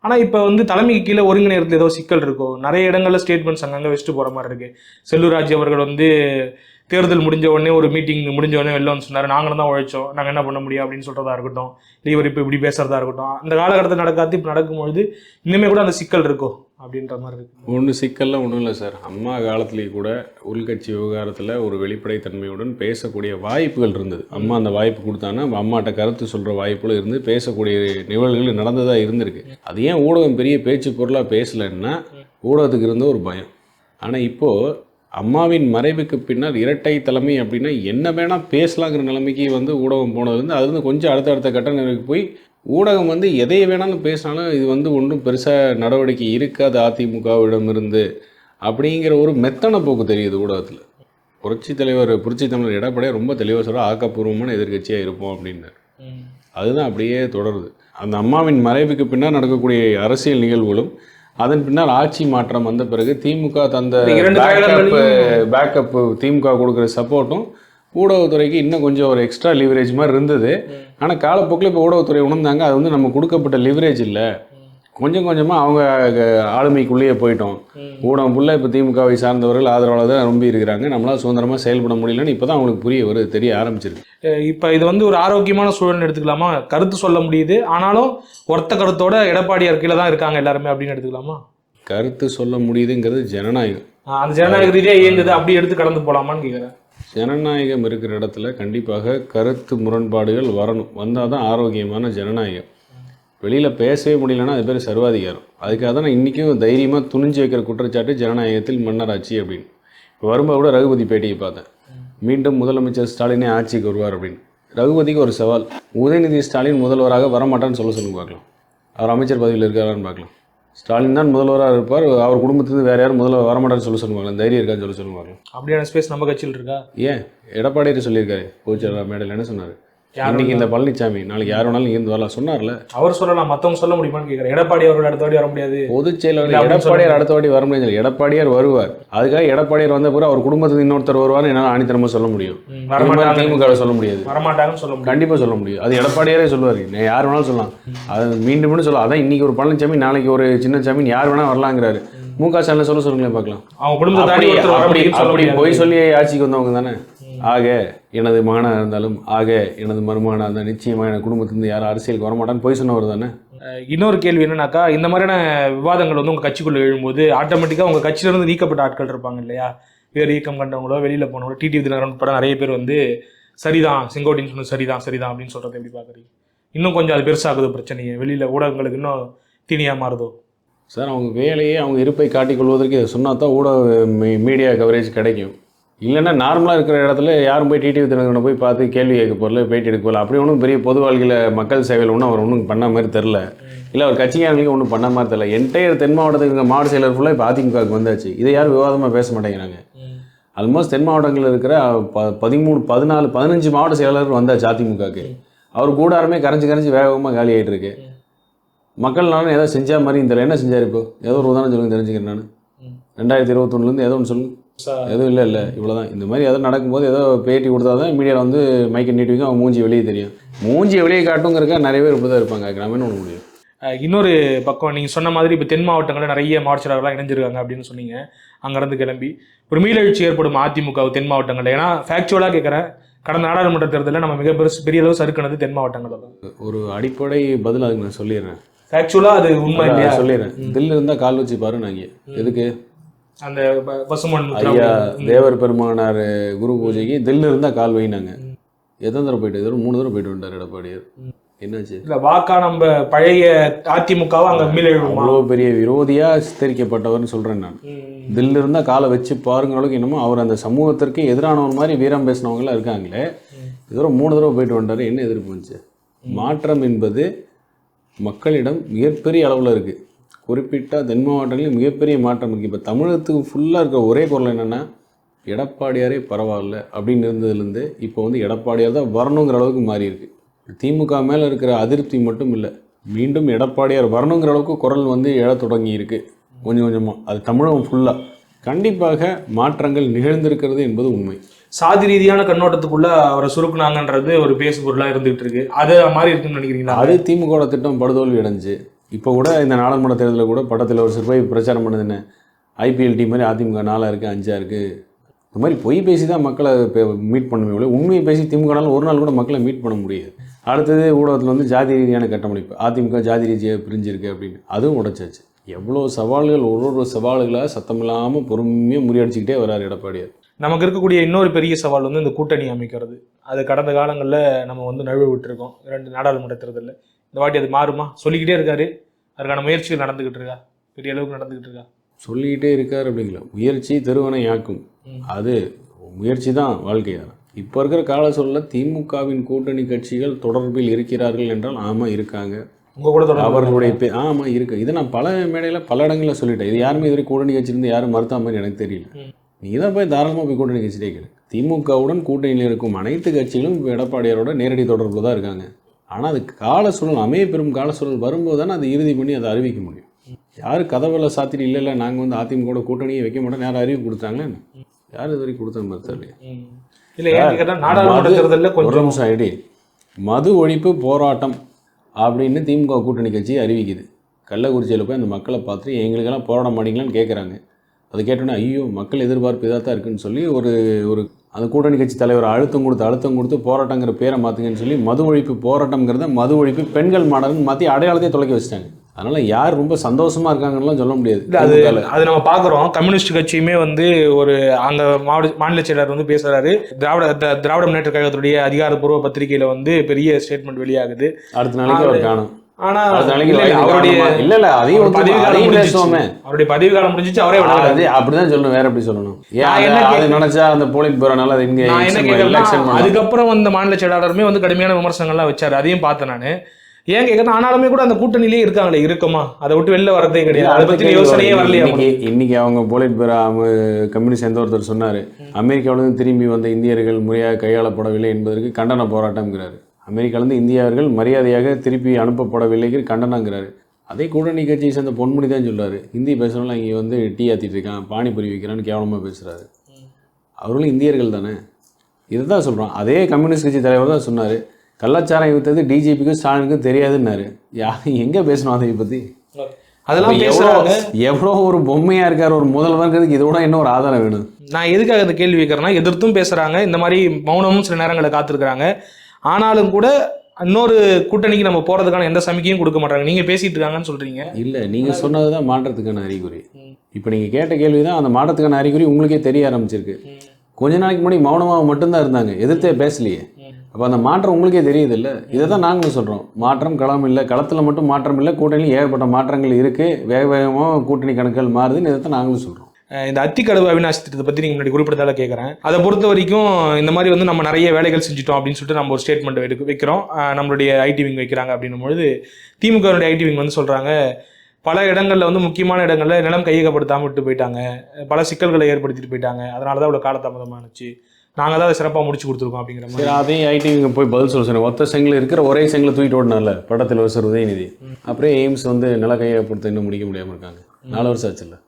ஆனால் இப்போ வந்து தலைமைக்கு கீழே ஒருங்கிணைறதுல ஏதோ சிக்கல் இருக்கும். நிறைய இடங்களில் ஸ்டேட்மெண்ட்ஸ் அங்கங்கே வச்சுட்டு போகிற மாதிரி இருக்குது. செல்லூராஜ் அவர்கள் வந்து தேர்தல் முடிஞ்ச உடனே ஒரு மீட்டிங் முடிஞ்ச உடனே வெளில வந்து சொன்னார், நாங்களும் தான் உழைச்சோம், நாங்கள் என்ன பண்ண முடியும் அப்படின்னு சொல்கிறதா இருக்கட்டும், இவர் இப்போ இப்படி பேசுகிறதா இருக்கட்டும். அந்த காலகட்டத்தில் நடக்காது, இப்போ நடக்கும்பொழுது இன்னுமே கூட அந்த சிக்கல் இருக்கும் அப்படின்ற மாதிரி இருக்குது. ஒன்றும் சிக்கல்லாம் ஒன்றும் இல்லை சார். அம்மா காலத்துலேயே கூட உள்கட்சி விவகாரத்தில் ஒரு வெளிப்படைத்தன்மையுடன் பேசக்கூடிய வாய்ப்புகள் இருந்தது. அம்மா அந்த வாய்ப்பு கொடுத்தாங்கன்னா அம்மாட்ட கருத்து சொல்கிற வாய்ப்புகளும் இருந்து பேசக்கூடிய நிகழ்வுகள் நடந்ததாக இருந்திருக்கு. அது ஏன் ஊடகம் பெரிய பேச்சு பொருளாக பேசலைன்னா ஊடகத்துக்கு இருந்த ஒரு பயம். ஆனால் இப்போது அம்மாவின் மறைவுக்கு பின்னால் இரட்டை தலைமை அப்படின்னா என்ன வேணால் பேசலாங்கிற நிலைமைக்கு வந்து ஊடகம் போனதுலேருந்து அது வந்து கொஞ்சம் அடுத்த கட்ட நிலைக்கு போய் ஊடகம் வந்து எதை வேணாலும் பேசினாலும் இது வந்து ஒன்றும் பெருசாக நடவடிக்கை இருக்காது அதிமுகவிடமிருந்து அப்படிங்கிற ஒரு மெத்தன போக்கு தெரியுது ஊடகத்தில். புரட்சித் தமிழர் எடப்பாடியார் ரொம்ப தெளிவாக சொல்கிற ஆக்கப்பூர்வமான எதிர்க்கட்சியாக இருப்போம் அப்படின்னாரு. அதுதான் அப்படியே தொடருது. அந்த அம்மாவின் மறைவுக்கு பின்னால் நடக்கக்கூடிய அரசியல் நிகழ்வுகளும் அதன் பின்னால் ஆட்சி மாற்றம் வந்த பிறகு திமுக தந்த பேக்கப் திமுக கொடுக்குற சப்போர்ட்டும் ஊடகத்துறைக்கு இன்னும் கொஞ்சம் ஒரு எக்ஸ்ட்ரா லிவரேஜ் மாதிரி இருந்தது. ஆனால் காலப்போக்கில் இப்போ ஊடகத்துறை உணர்ந்தாங்க அது வந்து நம்ம கொடுக்கப்பட்ட லிவரேஜ் இல்லை, கொஞ்சம் கொஞ்சமாக அவங்க ஆளுமைக்குள்ளேயே போயிட்டோம். ஊடகம் ஃபுல்லாக இப்போ திமுகவை சார்ந்தவர்கள் ஆதரவாளர் தான் ரொம்ப இருக்கிறாங்க, நம்மளால் சுதந்திரமாக செயல்பட முடியலன்னு இப்போ தான் அவங்களுக்கு புரிய வருது, தெரிய ஆரம்பிச்சிருக்கு. இப்போ இது வந்து ஒரு ஆரோக்கியமான சூழல்னு எடுத்துக்கலாமா? கருத்து சொல்ல முடியுது, ஆனாலும் ஒருத்த கருத்தோட எடப்பாடியார் கீழே தான் இருக்காங்க எல்லாருமே அப்படின்னு எடுத்துக்கலாமா? கருத்து சொல்ல முடியுதுங்கிறது ஜனநாயகம். அந்த ஜனநாயக ரீதியாக இயங்குது, அப்படி எடுத்து கடந்து போகலாமான்னு கேட்குறேன். ஜனநாயகம் இருக்கிற இடத்துல கண்டிப்பாக கருத்து முரண்பாடுகள் வரணும், வந்தால் தான் ஆரோக்கியமான ஜனநாயகம். வெளியில் பேசவே முடியலன்னா அது பேர் சர்வாதிகாரம். அதுக்காக தான் நான் இன்றைக்கும் தைரியமாக துணிஞ்சு வைக்கிற குற்றச்சாட்டு ஜனநாயகத்தில் மன்னராட்சி அப்படின்னு. இப்போ வரும்போது கூட ரகுபதி பேட்டியை பார்த்தேன், மீண்டும் முதலமைச்சர் ஸ்டாலினே ஆட்சிக்கு வருவார் அப்படின்னு. ரகுபதிக்கு ஒரு சவால், உதயநிதி ஸ்டாலின் முதல்வராக வரமாட்டான்னு சொல்லுங்க பார்க்கலாம். அவர் அமைச்சர் பதவியில் இருக்காரான்னு பார்க்கலாம். ஸ்டாலின் தான் முதல்வராக இருப்பார், அவர் குடும்பத்துலேருந்து வேறு யாரும் முதல்வர் வரமாட்டான்னு சொல்லுவாங்க, தைரியம் இருக்கான்னு சொல்லுவாங்க. அப்படியான ஸ்பேஸ் நம்ம கட்சியில் இருக்கா? ஏன் எடப்பாடியார் சொல்லியிருக்காரு பொதுச்செயலாளர் மேடையில், என்ன சொன்னார்? இன்னைக்கு இந்த பழனிசாமி நாளைக்கு யார் வேணாலும் இருந்து வரலாம் சொன்னார்ல. அவர் சொல்லலாம், மற்றவங்க சொல்ல முடியுமான்னு கேட்குறேன். எடப்பாடி அவர்கள் அடுத்த வாட்டி வர முடியாது, பொதுச் செயலாளர் எடப்பாடியார் அடுத்த வாட்டி வர முடியாது. எடப்பாடியார் வருவார், அதுக்காக எடப்பாடியார் வந்த பிறகு அவர் குடும்பத்துக்கு இன்னொருத்தர் வருவார்னு என்னால் ஆணித்தரமாக சொல்ல முடியும். திமுக சொல்ல முடியாது, வரமாட்டாங்கன்னு சொல்ல முடியும், கண்டிப்பாக சொல்ல முடியும். அது எடப்பாடியாரே சொல்லுவார், யார் வேணாலும் சொல்லலாம். அது மீண்டும் சொல்லலாம். அதான் இன்னைக்கு ஒரு பழனிசாமி நாளைக்கு ஒரு சின்னசாமி யார் வேணா வரலாங்கிறாரு. முக ஸ்டாலின் சொல்லுங்களேன் பார்க்கலாம். அவங்க குடும்பத்தை அப்படி போய் சொல்லி ஆட்சிக்கு வந்தவங்க தானே. ஆக எனது மகனாக இருந்தாலும் ஆக எனது மருமகனாக இருந்தால் நிச்சயமாக என் குடும்பத்திலிருந்து யாரும் அரசியலுக்கு வரமாட்டான்னு போய் சொன்னவர் தானே. இன்னொரு கேள்வி என்னன்னாக்கா, இந்த மாதிரியான விவாதங்கள் வந்து உங்கள் கட்சிக்குள்ளே எழும்போது ஆட்டோமேட்டிக்காக உங்கள் கட்சியிலேருந்து நீக்கப்பட்ட ஆட்கள் இருப்பாங்க இல்லையா? வேறு இயக்கம் கண்டவங்களோ வெளியில் போனவங்களோ டிடிவி தினகரன் படம் நிறைய பேர் வந்து சரிதான் செங்கோட்டைன்னு சொன்னது சரிதான் அப்படின்னு சொல்கிறத எப்படி பார்க்குறீங்க? இன்னும் கொஞ்சம் அது பெருசாகுது பிரச்சனையை, வெளியில் ஊடகங்களுக்கு இன்னும் தீனியாக மாறுதோ? சார் அவங்க வேலையே அவங்க இருப்பை காட்டிக்கொள்வதற்கு இதை சொன்னா தான் ஊடக மீடியா கவரேஜ் கிடைக்கும். இல்லைன்னா நார்மலாக இருக்கிற இடத்துல யாரும் போய் டிடிவி தினகரனை போய் பார்த்து கேள்வி கேட்க போகல, பேட்டி எடுக்க போகல. அப்படி ஒன்றும் பெரிய பொது வாழ்க்கையில் மக்கள் சேவையில் ஒன்றும் அவர் ஒன்றும் பண்ண மாதிரி தெரில, இல்லை அவர் கட்சிக்காரங்களுக்கு ஒன்றும் பண்ண மாதிரி தெரில. என்டையர் தென் மாவட்டத்துக்கு மாவட்ட செயலர் ஃபுல்லாக இப்போ அதிமுகவுக்கு வந்தாச்சு. இதை யாரும் விவாதமாக பேச மாட்டேங்கிறாங்க. ஆல்மோஸ்ட் தென் மாவட்டங்களில் இருக்கிற 13, 14, 15 மாவட்ட செயலாளர் வந்தாச்சு அதிமுகவுக்கு. அவர் கூடாரமே கரைஞ்சி வேகமாக காலி ஆகிட்டு இருக்கு. மக்கள் நானும் ஏதோ செஞ்சா மாதிரி இந்த என்ன செஞ்சார்? இப்போ ஏதோ ஒரு உதாரணம் சொல்லுங்க தெரிஞ்சுக்கிறேன். நான் 2021 ஏதோ ஒன்று சொல்லுங்க. எதுவும் இல்லை இவ்வளோதான். இந்த மாதிரி ஏதோ நடக்கும்போது ஏதோ பேட்டி கொடுத்தா தான் மீடியாவில் வந்து மைக்கை நீட்டுவிங்க, அவங்க மூஞ்சி வெளியே தெரியும். மூஞ்சி வெளியே காட்டுங்கிறக்கா நிறைய பேர் இப்படி தான் இருப்பாங்க. கிராமன்னு ஒன்று முடியும். இன்னொரு பக்கம் நீங்கள் சொன்ன மாதிரி இப்போ தென் மாவட்டங்களில் நிறைய மாவட்ட செயலாளர்களாக இணைஞ்சிருக்காங்க அப்படின்னு சொன்னீங்க. அங்கேருந்து கிளம்பி ஒரு மீளெழுச்சி ஏற்படும் அதிமுக தென் மாவட்டங்களில். ஏன்னா ஃபேக்சுவலாக கேட்குறேன், கடந்த நாடாளுமன்ற தேர்தலில் நம்ம பெரிய அளவு சறுக்கினது தென் மாவட்டங்களில். ஒரு அடிப்படை பதில் அதுக்கு நான் சொல்லிடுறேன். ஃபேக்சுவலாக அது உண்மை இல்லையா? சொல்லிடுறேன். தில்லு இருந்தால் கால் வச்சு பாரு. நாங்கள் எதுக்கு அந்த பசுமன் ஐயா தேவர் பெருமானார் குரு பூஜைக்கு தில்லு இருந்தால் கால் வைனாங்க. எத்தனை தடவை போயிட்டு? 3 தடவை போயிட்டு வந்தார் எடப்பாடியார். என்னாச்சு? இல்லை வாக்கா நம்ம பழைய அதிமுகவை அங்கே மீளெழுவோம். அவ்வளோ பெரிய விரோதியாக சித்தரிக்கப்பட்டவர்னு சொல்கிறேன் நான். தில்லு இருந்தால் காலை வச்சு பாருங்க அளவுக்கு என்னமோ அவர் அந்த சமூகத்திற்கு எதிரானவர் மாதிரி வீரம் பேசினவங்களாம் இருக்காங்களே. இதோட 3 தடவை போயிட்டு வந்தார். என்ன எதிர்ப்பு வந்துச்சு? மாற்றம் என்பது மக்களிடம் மிகப்பெரிய அளவில் இருக்குது. குறிப்பிட்ட தென் மாவட்டங்களில் மிகப்பெரிய மாற்றம் இருக்குது. இப்போ தமிழகத்துக்கு ஃபுல்லாக இருக்க ஒரே குரல் என்னென்னா எடப்பாடியாரே பரவாயில்ல அப்படின்னு இருந்ததுலேருந்து இப்போ வந்து எடப்பாடியார் தான் வரணுங்கிற அளவுக்கு மாறி இருக்கு. திமுக மேலே இருக்கிற அதிருப்தி மட்டும் இல்லை, மீண்டும் எடப்பாடியார் வரணுங்கிற அளவுக்கு குரல் வந்து எழத் தொடங்கி இருக்கு கொஞ்சம் கொஞ்சமாக. அது தமிழகம் ஃபுல்லாக கண்டிப்பாக மாற்றங்கள் நிகழ்ந்திருக்கிறது என்பது உண்மை. சாதி ரீதியான கண்ணோட்டத்துக்குள்ள அவரை சுருக்குனாங்கன்றது ஒரு பேசு பொருளாக இருந்துகிட்டு இருக்கு. அது மாதிரி இருக்குன்னு நினைக்கிறீங்களா? அது திமுக திட்டம் படுதோல்வி அடைஞ்சு இப்போ கூட இந்த நாடாளுமன்ற தேர்தலில் கூட படத்தில் ஒரு சிறு போய் பிரச்சாரம் பண்ணது என்ன, ஐபிஎல் டீம் மாதிரி அதிமுக 4 இருக்குது 5 இருக்குது. இந்த மாதிரி பொய் பேசி தான் மக்களை மீட் பண்ணவே, உண்மையை பேசி திமுகனால ஒரு நாள் கூட மக்களை மீட் பண்ண முடியாது. அடுத்தது ஊடகத்தில் வந்து ஜாதி ரீதியான கட்டமைப்பு, அதிமுக ஜாதி ரீதியாக பிரிஞ்சிருக்கு அப்படின்னு அதுவும் உடைச்சாச்சு. எவ்வளோ சவால்கள், ஒரு சவால்களாக சத்தமில்லாமல் பொறுமையாக முறியடிச்சுக்கிட்டே வர்றார் எடப்பாடியார். நமக்கு இருக்கக்கூடிய இன்னொரு பெரிய சவால் வந்து இந்த கூட்டணி அமைக்கிறது. அது கடந்த காலங்களில் நம்ம வந்து நழுவ விட்டுருக்கோம் 2 நாடாளுமன்ற தேர்தலில். இந்த வாட்டி அது மாறுமா? சொல்லிக்கிட்டே இருக்காரு, அதுக்கான முயற்சிகள் நடந்துக்கிட்டு இருக்கா? பெரிய அளவுக்கு நடந்துக்கிட்டு இருக்கா? சொல்லிக்கிட்டே இருக்கார் அப்படிங்களா. முயற்சி திருவனை யாக்கும், அது முயற்சி தான் வாழ்க்கையாக. இப்போ இருக்கிற கால சூழல்ல திமுகவின் கூட்டணி கட்சிகள் தொடர்பில் இருக்கிறார்கள் என்றால் ஆமாம் இருக்காங்க. உங்கள் கூட அவர்களுடைய ஆமாம் இருக்கு. இதை நான் பல மேடையில் பல இடங்களில் சொல்லிட்டேன். இது யாருமே இதுவரை கூட்டணி கட்சி இருந்து யாரும் மறுத்த மாதிரி எனக்கு தெரியல. நீ தான் போய் தாராளமாக போய் கூட்டணி கட்சியிலே கேளு. திமுகவுடன் கூட்டணியில் இருக்கும் அனைத்து கட்சிகளும் இப்போ எடப்பாடியாரோட நேரடி தொடர்பில் தான் இருக்காங்க. ஆனால் அது கால சூழல் அமைய பெறும் கால சூழல் வரும்போது தானே அதை இறுதி பண்ணி அதை அறிவிக்க முடியும். யார் கதவில் சாத்திட்டு இல்லை நாங்கள் வந்து அதிமுக கூட்டணியை வைக்க மாட்டோம் யாரும் அறிவிப்பு கொடுத்தாங்களே, யார் இது வரைக்கும் கொடுத்த மாதிரி தெரியல. ஒரு நிமிஷம் ஐடி மது ஒழிப்பு போராட்டம் அப்படின்னு திமுக கூட்டணி கட்சி அறிவிக்குது. கள்ளக்குறிச்சியில் போய் அந்த மக்களை பார்த்துட்டு எங்களுக்கெல்லாம் போராட மாட்டீங்களான்னு கேட்குறாங்க. அதை கேட்டோன்னே ஐயோ மக்கள் எதிர்பார்ப்பு இதாக தான் இருக்குன்னு சொல்லி ஒரு அந்த கூட்டணி கட்சி தலைவர் அழுத்தம் கொடுத்து போராட்டங்கிற பேரை மாற்றுங்கன்னு சொல்லி மது ஒழிப்பு போராட்டம்ங்கிறத மது ஒழிப்பு பெண்கள் மாடல்னு மாற்றி அடையாளத்தை தொலைக்க வச்சிட்டாங்க. அதனால யார் ரொம்ப சந்தோஷமா இருக்காங்கன்னு சொல்ல முடியாது. அது நம்ம பார்க்குறோம். கம்யூனிஸ்ட் கட்சியுமே வந்து ஒரு அந்த மாநில செயலர் வந்து பேசுறாரு. திராவிட முன்னேற்ற கழகத்துடைய அதிகாரப்பூர்வ பத்திரிகையில வந்து பெரிய ஸ்டேட்மெண்ட் வெளியாகுது. அடுத்த நாளைக்கு அவர் காணும். ஆனா அவருடைய பதவி காலம் முடிஞ்சிச்சு. அவரே அப்படிதான் சொல்லணும், வேற எப்படி சொல்லணும். நினைச்சா அந்த போலிங் போறனால அதுக்கப்புறம் அந்த மாநில செயலாளருமே வந்து கடுமையான விமர்சனங்கள்லாம் வச்சாரு. அதையும் பார்த்தேன் நான். ஏன் கேட்கறேன், ஆனாலுமே கூட அந்த கூட்டணியிலே இருக்காங்களே, இருக்குமா அதை விட்டு வெளில வரதே கிடையாது. அதை பத்தி யோசனையே வரலையா? இன்னைக்கு அவங்க போலிட் பேரா கம்யூனிஸ்ட் எந்த ஒருத்தர் சொன்னாரு, அமெரிக்காவிலிருந்து திரும்பி வந்த இந்தியர்கள் முறையாக கையாளப்படவில்லை என்பதற்கு கண்டன போராட்டம்ங்கிறாரு. அமெரிக்காவிலிருந்து இந்தியர்கள் மரியாதையாக திருப்பி அனுப்பப்படவில்லைக்கு கண்டனங்கிறாரு. அதே கூட்டணி கட்சியை சேர்ந்த பொன்முடி தான் சொல்றாரு, ஹிந்தி பேசுறவங்க இங்கே வந்து டீ ஆத்திட்டு இருக்கான், பானிபுரி வைக்கிறான்னு கேவலமாக பேசுறாரு. அவர்களும் இந்தியர்கள் தானே, இதுதான் சொல்றோம். அதே கம்யூனிஸ்ட் கட்சி தலைவர் தான் சொன்னாரு, கள்ளச்சாரம் வித்தது டிஜிபிக்கும் ஸ்டாலினுக்கும் தெரியாதுன்னாரு. எங்க பேசணும் அதை பத்தி? அதெல்லாம் எவ்வளோ ஒரு பொம்மையா இருக்காரு ஒரு முதல்வர்ங்கிறதுக்கு இதோட என்ன ஒரு ஆதாரம் வேணும்? நான் எதுக்காக இந்த கேள்வி வைக்கிறேன்னா, எதிர்த்தும் பேசுறாங்க, இந்த மாதிரி மௌனமும் சில நேரங்களில் காத்திருக்கிறாங்க. ஆனாலும் கூட இன்னொரு கூட்டணிக்கு நம்ம போறதுக்கான எந்த சமிக்கையும் கொடுக்க மாட்டாங்க. நீங்க பேசிட்டு இருக்காங்கன்னு சொல்றீங்க. இல்ல, நீங்க சொன்னதுதான் மாற்றத்துக்கான அறிகுறி. இப்ப நீங்க கேட்ட கேள்விதான் அந்த மாற்றத்துக்கான அறிகுறி உங்களுக்கே தெரிய ஆரம்பிச்சிருக்கு. கொஞ்ச நாளைக்கு முன்னாடி மௌனமாக மட்டும்தான் இருந்தாங்க, எதிர்த்தே பேசலையே. அப்போ அந்த மாற்றம் உங்களுக்கே தெரியுது இல்லை? இதை தான் நாங்களும் சொல்கிறோம். மாற்றம் களம் இல்லை, களத்தில் மட்டும் மாற்றம் இல்லை, கூட்டணியில் ஏகப்பட்ட மாற்றங்கள் இருக்குது, வேக வேகமாக கூட்டணி கணக்குகள் மாறுதுன்னு இதை தான் நாங்களும் சொல்கிறோம். இந்த அத்திக்கடவு அவிநாசி திட்டத்தை பற்றி நீங்கள் முன்னாடி குறிப்பிட்டதால கேட்குறேன். அதை பொறுத்த வரைக்கும் இந்த மாதிரி வந்து நம்ம நிறைய வேலைகள் செஞ்சுட்டோம் அப்படின்னு சொல்லிட்டு நம்ம ஒரு ஸ்டேட்மெண்ட் வைக்கிறோம். நம்மளுடைய ஐடி விங் வைக்கிறாங்க அப்படின்னும்பொழுது திமுகவுடைய ஐடி விங் வந்து சொல்கிறாங்க, பல இடங்களில் வந்து முக்கியமான இடங்களில் நிலம் கையகப்படுத்தாமல் விட்டு போயிட்டாங்க, பல சிக்கல்களை ஏற்படுத்திட்டு போயிட்டாங்க, அதனால தான் அவ்வளோ காலதாமதமானுச்சு, நாங்கள் தான் அதை சிறப்பாக முடிச்சு கொடுத்துருக்கோம் அப்படிங்கிற மாதிரி. அதையும் ஐடி போய் பதில் சொல்ல சொன்னேன். ஒத்த செங்கில் இருக்கிற ஒரே செங்கில் தூக்கிட்டு ஓடினால படத்தில் வருஷம் உதயநிதி. அப்படியே எய்ம்ஸ் வந்து நில கையகப்படுத்த இன்னும் முடிக்க முடியாமல் இருக்காங்க. 4 வருஷம் ஆச்சு இல்லை,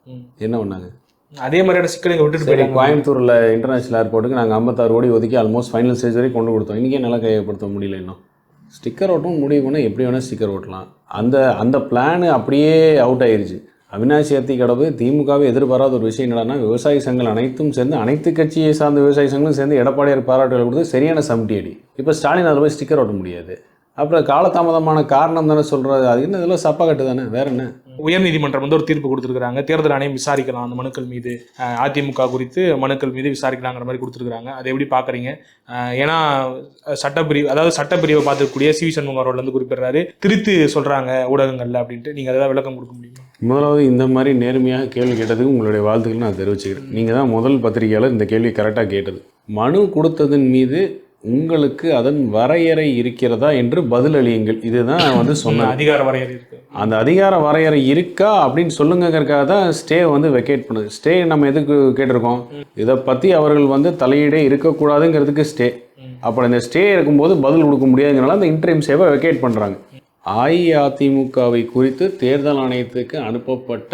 என்ன பண்ணாங்க? அதே மாதிரியான சிக்கலை விட்டுட்டு போய் கோயம்புத்தூரில் இன்டர்நேஷனல் ஏர்போர்ட்டுக்கு நாங்கள் 56 கோடி ஒதுக்கி ஆல்மோஸ்ட் ஃபைனல் ஸ்டேஜ் வரைக்கும் கொண்டு கொடுத்தோம். இன்றைக்கே நில கையகப்படுத்த முடியல. இன்னும் ஸ்டிக்கர் ஓட்டும் முடிவு பண்ணால் எப்படி வேணால் ஸ்டிக்கர் ஓட்டலாம். அந்த பிளானு அப்படியே அவுட் ஆயிடுச்சு. அவிநாசி அத்திக்கடவு திமுகவை எதிர்பாராத ஒரு விஷயம் என்னன்னா, விவசாய சங்கங்கள் அனைத்தும் சேர்ந்து, அனைத்து கட்சியை சார்ந்த விவசாய சங்கங்களும் சேர்ந்து எடப்பாடியார் பாராட்டுகள் கொடுத்து சரியான சம்டி அடி. இப்போ ஸ்டாலின் அதில் போய் ஸ்டிக்கர் ஓட்ட முடியாது. அப்புறம் காலதாமதமான காரணம் தானே சொல்கிறது. அது என்ன, இதெல்லாம் சப்பா கட்டு தானே, வேற என்ன? உயர்நீதிமன்றம் வந்து ஒரு தீர்ப்பு கொடுத்துருக்காங்க, தேர்தல் ஆணையம் விசாரிக்கலாம் அந்த மனுக்கள் மீது, அதிமுக குறித்து மனுக்கள் மீது விசாரிக்கலாங்கிற மாதிரி கொடுத்துருக்காங்க. அதை எப்படி பார்க்குறீங்க? ஏன்னா சட்டப்பிரிவு, அதாவது சட்டப்பிரிவை பார்த்துக்கூடிய சி வி சண்முகம் அவர்கள் வந்து குறிப்பிடுறாரு, திருத்து சொல்கிறாங்க ஊடகங்களில் அப்படின்ட்டு. நீங்கள் அதை விளக்கம் கொடுக்க முடியுமா? முதலாவது இந்த மாதிரி நேர்மையாக கேள்வி கேட்டதுக்கு உங்களுடைய வாழ்த்துக்கள் நான் தெரிவிச்சுக்கிறேன். நீங்கள் தான் முதல் பத்திரிகையாளர் இந்த கேள்வி கரெக்டாக கேட்டது. மனு கொடுத்ததன் மீது உங்களுக்கு அதன் வரையறை இருக்கிறதா என்று பதில் அளியுங்கள். இதுதான் வந்து சொன்ன அதிகார வரையறை இருக்கு. அந்த அதிகார வரையறை இருக்கா அப்படின்னு சொல்லுங்கிறதுக்காக தான் ஸ்டே வந்து வெக்கேட் பண்ணுது. ஸ்டே நம்ம எதுக்கு கேட்டிருக்கோம்? இதை பற்றி அவர்கள் வந்து தலையீடே இருக்கக்கூடாதுங்கிறதுக்கு ஸ்டே. அப்புறம் இந்த ஸ்டே இருக்கும்போது பதில் கொடுக்க முடியாதுங்கிறனால அந்த இன்டரிம் சேவை வெக்கேட் பண்ணுறாங்க. அஇஅதிமுகவை குறித்து தேர்தல் ஆணையத்துக்கு அனுப்பப்பட்ட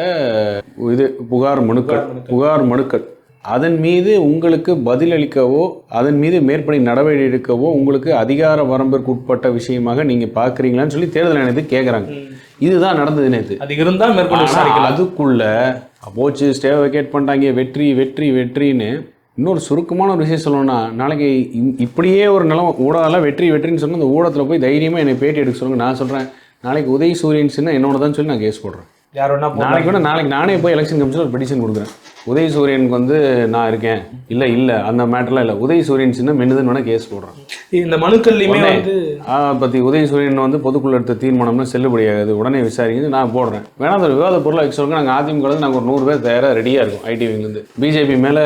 புகார் மனுக்கள் அதன் மீது உங்களுக்கு பதிலளிக்கவோ அதன் மீது மேற்படி நடவடிக்கை எடுக்கவோ உங்களுக்கு அதிகார வரம்பிற்கு உட்பட்ட விஷயமாக நீங்கள் பார்க்குறீங்களான்னு சொல்லி தேர்தல் ஆணையத்துக்கு கேட்குறாங்க. இதுதான் நடந்தது நேற்று. அது இருந்தால் மேற்கொண்டு விசாரிக்கலாம். அதுக்குள்ள போச்சு ஸ்டே வெக்கேட் பண்ணிட்டாங்க, வெற்றின்னு. இன்னொரு சுருக்கமான ஒரு விஷயம் சொல்லணும்னா, நாளைக்கு இப்படியே ஒரு நிலம் ஊடகம்லாம் வெற்றின்னு சொன்னால் அந்த ஊடகத்தில் போய் தைரியமாக என்னை பேட்டி எடுக்க சொல்லுங்கள். நான் சொல்கிறேன், நாளைக்கு உதய் சூரியன் சின்ன என்னோட தான் சொல்லி நான் கேஸ் போடுறேன். யார் வேணா நாளைக்கு நானே போய் எலெக்ஷன் கமிஷன் ஒரு பெட்டிஷன் கொடுக்குறேன். உதயசூரியனுக்கு வந்து நான் இருக்கேன், இல்லை அந்த மேட்டர்லாம் இல்லை, உதயசூரியன் சின்ன மென்னுதுன்னு வேணால் கேஸ் போடுறேன். இந்த மனுக்கள்லையுமே வந்து பற்றி உதயசூரியன் வந்து பொதுக்குழு எடுத்த தீர்மானம்னா செல்லுபடியாகுது, உடனே விசாரிக்கிறது நான் போடுறேன். வேணா அந்த விவாத பொருளை வைக்க சொல்லுங்க. நாங்கள் அதிமுக நாங்கள் ஒரு 100 பேர் தயாராக ரெடியாக இருக்கும். ஐடிவிலேருந்து பிஜேபி மேலே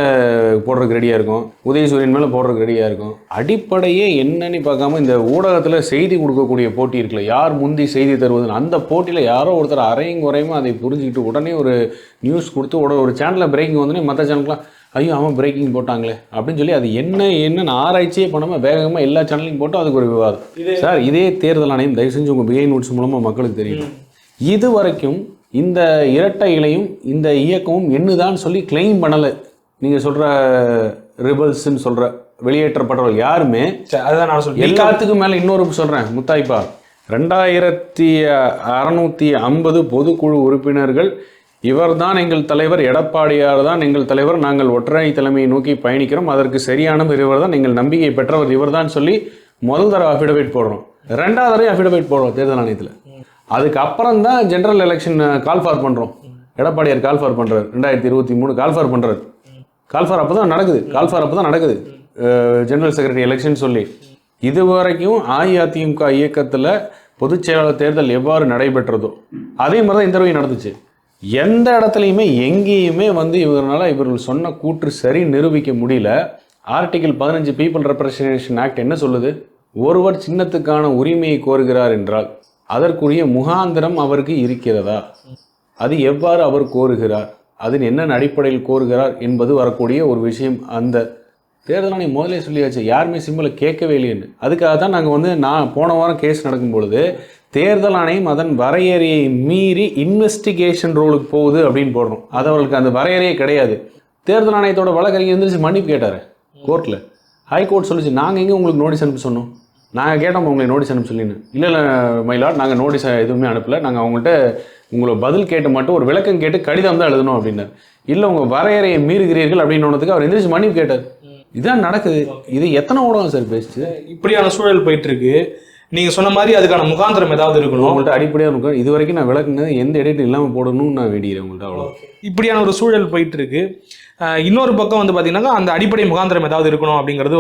போடுறதுக்கு ரெடியாக இருக்கும், உதயசூரியன் மேலே போடுறதுக்கு ரெடியாக இருக்கும். அடிப்படையே என்னன்னு பார்க்காம இந்த ஊடகத்தில் செய்தி கொடுக்கக்கூடிய போட்டி இருக்குல்ல, யார் முந்தி செய்தி தருவதுன்னு, அந்த போட்டியில் யாரோ ஒருத்தர் அரையும் குறையுமா அதை புரிஞ்சுக்கிட்டு உடனே ஒரு நியூஸ் கொடுத்து ஒரு சேனலில் பிரேக்கிங் வந்தோடனே மற்ற சேனலுக்குலாம் ஐயோ அவன் பிரேக்கிங் போட்டாங்களே அப்படின்னு சொல்லி அது என்னன்னு ஆராய்ச்சியே பண்ணாமல் வேகமாக எல்லா சேனலையும் போட்டு அதுக்கு ஒரு விவாதம். சார் இதே தேர்தல் ஆணையம் தயவு செஞ்சு உங்கள் பிஹைண்ட் நோட்ஸ் மூலமாக மக்களுக்கு தெரியும். இது வரைக்கும் இந்த இரட்டை இலையும் இந்த இயக்கமும் என்னதான் சொல்லி கிளைம் பண்ணலை. நீங்கள் சொல்கிற ரிபல்ஸ்ன்னு சொல்கிற வெளியேற்றப்பட்டவர்கள் யாருமே அதுதான் நான் சொல்றேன். எல்லாத்துக்கும் மேலே இன்னொரு சொல்கிறேன் முத்தாய்ப்பா, 2650 பொதுக்குழு உறுப்பினர்கள் இவர்தான் எங்கள் தலைவர், எடப்பாடியார் தான் எங்கள் தலைவர், நாங்கள் ஒற்றை தலைமையை நோக்கி பயணிக்கிறோம், அதற்கு சரியானவர் இவர் தான், எங்கள் நம்பிக்கை பெற்றவர் இவர் தான் சொல்லி முதல் தடவை அஃபிடவிட் போடுறோம், 2வது தடவை அஃபிடவிட் போடுறோம் தேர்தல் ஆணையத்தில். அதுக்கப்புறம் தான் ஜென்ரல் எலெக்ஷன் கால் ஃபார் பண்ணுறோம். எடப்பாடியார் கால் ஃபார் பண்ணுறாரு, 2023 கால் ஃபார் பண்ணுறாரு. கால் ஃபார் அப்போ தான் நடக்குது ஜெனரல் செக்ரட்டரி எலெக்ஷன் சொல்லி. இது வரைக்கும் அஇஅதிமுக இயக்கத்தில் பொதுச் செயலாளர் தேர்தல் எவ்வாறு நடைபெற்றதோ அதே மாதிரி தான் இந்த தடவை நடந்துச்சு. எந்த இடத்துலையுமே எங்கேயுமே வந்து இவர்கள் சொன்ன கூற்று சரி நிரூபிக்க முடியல. ஆர்டிகிள் 15 பீப்புள் ரெப்ரசன்டேஷன் ஆக்ட் என்ன சொல்லுது? ஒருவர் சின்னத்துக்கான உரிமையை கோருகிறார் என்றால் அதற்குரிய முகாந்திரம் அவருக்கு இருக்கிறதா, அது எவ்வாறு அவர் கோருகிறார், அது என்ன அடிப்படையில் கோருகிறார் என்பது வரக்கூடிய ஒரு விஷயம். அந்த தேர்தல் ஆணையம் முதலே சொல்லியாச்சு, யாருமே சிம்பிளை கேட்கவே இல்லைன்னு. அதுக்காக தான் நாங்கள் நான் போன வாரம் கேஸ் நடக்கும் பொழுது தேர்தல் ஆணையம் அதன் வரையறையை மீறி இன்வெஸ்டிகேஷன் ரோலுக்கு போகுது அப்படின்னு போடுறோம். அது அவர்களுக்கு அந்த வரையறையே கிடையாது. தேர்தல் ஆணையத்தோட வழக்கறிஞர் எழுந்திரிச்சு மன்னிப்பு கேட்டார் கோர்ட்டில். ஹைகோர்ட் சொல்லிச்சு, நாங்கள் எங்கே உங்களுக்கு நோட்டீஸ் அனுப்ப சொன்னோம், நாங்கள் கேட்டோம் உங்களை நோட்டீஸ் அனுப்ப சொல்லின்னு. இல்லை மயிலாட், நாங்கள் நோட்டீஸ் எதுவுமே அனுப்பலை, நாங்கள் அவங்கள்ட்ட உங்களை பதில் கேட்டு மட்டும் ஒரு விளக்கம் கேட்டு கடிதம் தான் எழுதணும் அப்படின்னார். இல்லை உங்கள் வரையறையை மீறுகிறீர்கள் அப்படின்னு அவர் எந்திரிச்சு மன்னிப்பு கேட்டார். இதுதான் நடக்குது. இது எத்தனை ஊடகம் சார் பேசிச்சு? இப்படியான சூழல் போயிட்டு இருக்கு. நீங்க சொன்ன மாதிரி அதுக்கான முகாந்திரம் ஏதாவது இருக்கணும் உங்கள்கிட்ட, அடிப்படையாக இருக்கும். இது வரைக்கும் நான் விளக்குனது எந்த எடிட் இல்லாமல் போடணும்னு நான் வேண்டிக்கிறேன் உங்கள்கிட்ட. அவ்வளோ இப்படியான ஒரு சூழல் போயிட்டு இருக்கு. இன்னொரு பக்கம் பார்த்தீங்கன்னா அந்த அடிப்படை முகாந்திரம் ஏதாவது இருக்கணும் அப்படிங்கிறது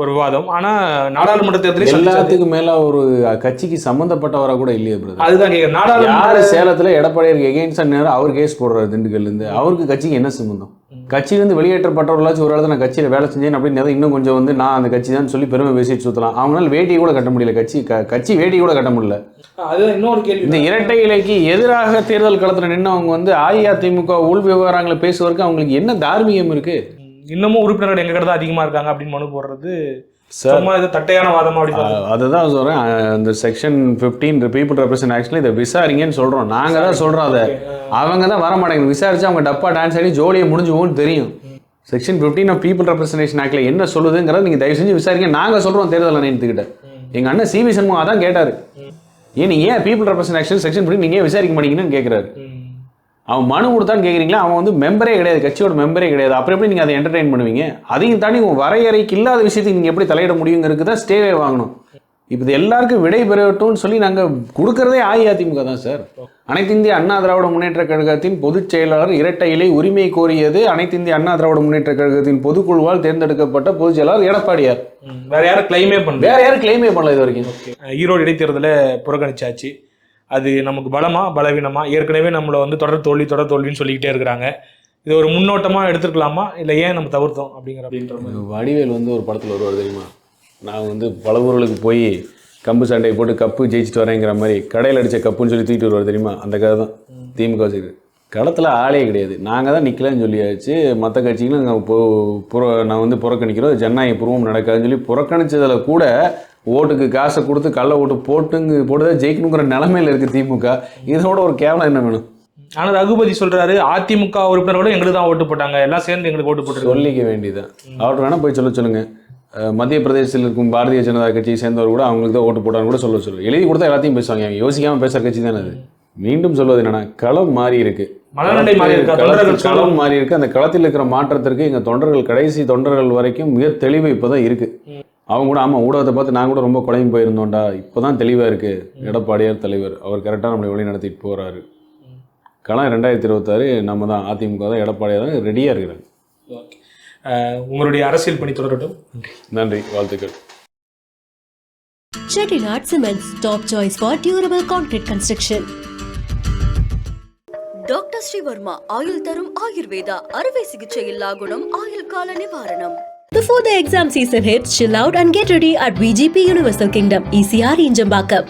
ஒரு விவாதம். ஆனால் நாடாளுமன்ற தேர்தலில் எல்லாத்துக்கும் மேலே ஒரு கட்சிக்கு சம்மந்தப்பட்டவராக கூட இல்லையே பிரதர். அதுதான் கேட்குறேன். நாடாளுமன்ற சேலத்தில் எடப்பாடியாருக்கு எகெயின்ஸ்ட் நேரம் அவர் கேஸ் போடுறாரு திண்டுக்கல்லேருந்து. அவருக்கு கட்சிக்கு என்ன சம்மந்தம்? கட்சியிலேருந்து வெளியேற்றப்பட்டவர்களாச்சும் ஒரு இடத்துல நான் கட்சியில் வேலை செஞ்சேன் அப்படின்னு இன்னும் கொஞ்சம் நான் அந்த கட்சி தான் சொல்லி பெருமை பேசிட்டு சுற்றலாம். அவங்களால வேட்டியை கூட கட்ட முடியல, கட்சி வேட்டியை கூட கட்ட முடியல. அதுதான் இன்னொரு கேள்வி. இந்த இரட்டை இலைக்கு எதிராக தேர்தல் களத்தில் நின்று அஇஅதிமுக உள் விவகாரங்களை பேசுவதற்கு அவங்களுக்கு என்ன தார்மீகம் இருக்கு? இன்னமும் உறுப்பினர்கள் எங்க கிட்ட தான் அதிகமா இருக்காங்க அப்படின்னு மனு போடுறது தட்டையான வாதமா? அதுதான் சொல்றேன். இந்த செக்ஷன் 15 பீப்புள் ரெப்ரசன்ட் ஆக்சுவலி இதை விசாரிங்கன்னு சொல்றோம். நாங்க தான் சொல்றோம். அதை அவங்க தான் வர மாட்டேங்க. விசாரிச்சு அவங்க டப்பா டான்ஸ் ஆடி ஜோலியை முடிஞ்சுவோன்னு தெரியும். செக்ஷன் 15 ஆஃப் பீப்புள் ரெப்ரசன்டேஷன் ஆக்ட்ல என்ன சொல்லுதுங்கிறத நீங்க தயவு செஞ்சு விசாரிங்க. நாங்க சொல்றோம் தேர்தல் ஆணையத்துக்கிட்ட. எங்க அண்ணன் சிவி சண்முகம் அதான் கேட்டாரு, நீங்க ஏன் பீப்புள் ரெப்ரசன்டேஷன் செக்ஷன் 15 நீங்க விசாரிக்க மாட்டீங்கன்னு கேட்கிறாரு. அவன் மனு கொடுத்தான்னு கேட்குறீங்களா? அவன் மெம்பரே கிடையாது, கட்சியோட மெம்பரே கிடையாது. அப்புறம் எப்படி நீங்கள் அதை என்டர்டெயின் பண்ணுவீங்க? அதையும் தாண்டி உங்கள் வரையறைக்கு இல்லாத விஷயத்துக்கு நீங்கள் எப்படி தலையிட முடியுங்கிறது தான் ஸ்டேவே வாங்கணும். இப்போ இது எல்லாருக்கும் விடை பெறட்டும்னு சொல்லி நாங்கள் கொடுக்கறதே அஇஅதிமுக தான் சார். அனைத்து இந்திய அண்ணா திராவிட முன்னேற்ற கழகத்தின் பொதுச் செயலாளர் இரட்டை இலை உரிமை கோரியது அனைத்து இந்திய அண்ணா திராவிட முன்னேற்ற கழகத்தின் பொதுக்குழுவால் தேர்ந்தெடுக்கப்பட்ட பொதுச் செயலாளர் எடப்பாடியார். வேற யாரும் கிளைமே பண்ணல இது வரைக்கும். ஈரோடு இடைத்தேர்தலை புறக்கணிச்சாச்சு. அது நமக்கு பலமா பலவீனமா? ஏற்கனவே நம்மளை தொடர் தோல்வின்னு சொல்லிக்கிட்டே இருக்கிறாங்க. இது ஒரு முன்னோட்டமாக எடுத்துக்கலாமா, இல்லை ஏன் நம்ம தவிர்த்தோம் அப்படிங்கிற வடிவேல் ஒரு படத்தில் வருவார் தெரியுமா? நான் பல ஊர்களுக்கு போய் கம்பு சண்டையை போட்டு கப்பு ஜெயிச்சுட்டு வரேங்கிற மாதிரி கடையில் அடித்த கப்புன்னு சொல்லி தூக்கிட்டு வருவார் தெரியுமா? அந்த கதை தான் திமுக வச்சுருக்கு. களத்தில் ஆளே கிடையாது, நாங்கள் தான் நிற்கலன்னு சொல்லியாச்சு. மற்ற கட்சிகளும் நான் புறக்கணிக்கிறோம், ஜனநாயக பூர்வம் நடக்காதுன்னு சொல்லி புறக்கணிச்சதில் கூட ஓட்டுக்கு காசை கொடுத்து கள்ள ஓட்டு போட்டுதான் ஜெயிக்கணுங்கிற நிலைமையில் இருக்குது திமுக. இதோட ஒரு கேவலம் என்ன வேணும்? ஆனால் ரகுபதி சொல்றாரு, அதிமுக உறுப்பினரோட எங்களுக்கு தான் ஓட்டு போட்டாங்க, எல்லாம் சேர்ந்து எங்களுக்கு ஓட்டு போட்டு சொல்லிக்க வேண்டியதான். அவர்கிட்ட வேணா போய் சொல்லுங்க. மத்திய பிரதேசத்தில் இருக்கும் பாரதிய ஜனதா கட்சியை சேர்ந்தவர் கூட அவங்களுக்கு தான் ஓட்டு போட்டான்னு கூட சொல்ல எழுதி கொடுத்தா எல்லாத்தையும் பேசுவாங்க. யோசிக்காம பேசுற கட்சி தானே அது. மீண்டும் சொல்வது என்னன்னா, களம் மாறி இருக்கு, களம் மாறி இருக்கு. அந்த களத்தில் இருக்கிற மாற்றத்திற்கு எங்க தொண்டர்கள், கடைசி தொண்டர்கள் வரைக்கும் மிக தெளிவு இப்பதான் இருக்கு. அவங்க கூட ஆமாம், ஊடகத்தை பார்த்து நான் கூட ரொம்ப குழம்பு போயிருந்தோம்டா, இப்போ தான் தெளிவாக இருக்குது. எடப்பாடியார் தலைவர் அவர் கரெக்டாக நம்மளை வழி நடத்திட்டு போகிறாரு. களம் 2026 நம்ம தான், அதிமுக தான், எடப்பாடியாக தான் ரெடியாக இருக்கிறாங்க. ஓகே, உங்களுடைய அரசியல் பணி தொடரட்டும். நன்றி, வாழ்த்துக்கள். Chettinad Cements, top choice for durable concrete construction. Doctor Sreevarma ஆயுள் தரும் ஆயுர்வேதா அறுவை சிகிச்சை இல்லா குணம் ஆயுள் கால நிவாரணம். Before the exam season hits, chill out and get ready at VGP Universal Kingdom, ECR in Jambakam.